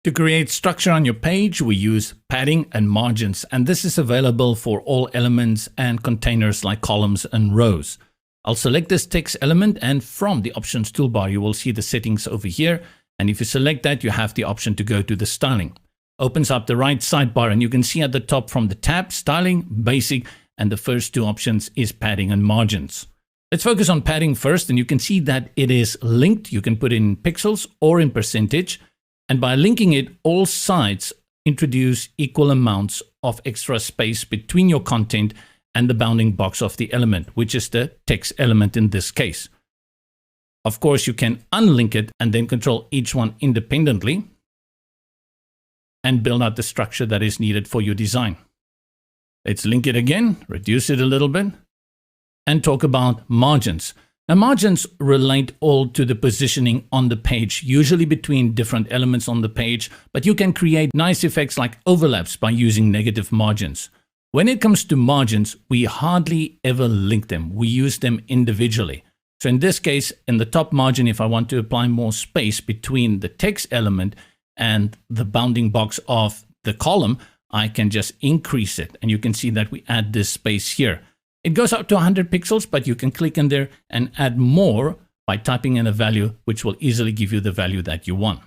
To create structure on your page, we use padding and margins, and this is available for all elements and containers like columns and rows. I'll select this text element, and from the options toolbar, you will see the settings over here. And if you select that, you have the option to go to the styling. Opens up the right sidebar, and you can see at the top from the tab, styling, basic, and the first two options is padding and margins. Let's focus on padding first, and you can see that it is linked. You can put in pixels or in percentage. And by linking it, all sides introduce equal amounts of extra space between your content and the bounding box of the element, which is the text element in this case. Of course, you can unlink it and then control each one independently and build out the structure that is needed for your design. Let's link it again, reduce it a little bit, and talk about margins. Now, margins relate all to the positioning on the page, usually between different elements on the page, but you can create nice effects like overlaps by using negative margins. When it comes to margins, we hardly ever link them. We use them individually. So in this case, in the top margin, if I want to apply more space between the text element and the bounding box of the column, I can just increase it. And you can see that we add this space here. It goes up to 100 pixels, but you can click in there and add more by typing in a value, which will easily give you the value that you want.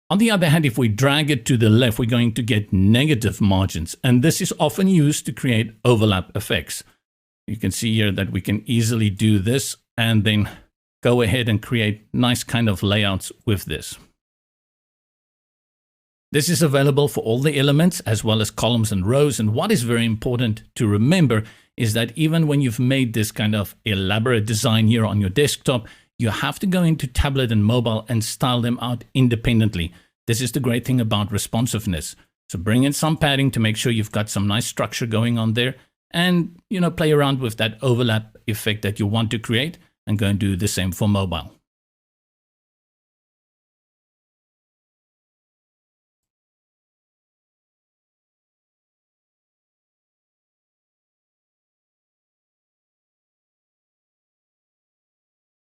On the other hand, if we drag it to the left, we're going to get negative margins. And this is often used to create overlap effects. You can see here that we can easily do this and then go ahead and create nice kind of layouts with this. This is available for all the elements as well as columns and rows. And what is very important to remember is that even when you've made this kind of elaborate design here on your desktop, you have to go into tablet and mobile and style them out independently. This is the great thing about responsiveness. So bring in some padding to make sure you've got some nice structure going on there, and play around with that overlap effect that you want to create, and go and do the same for mobile.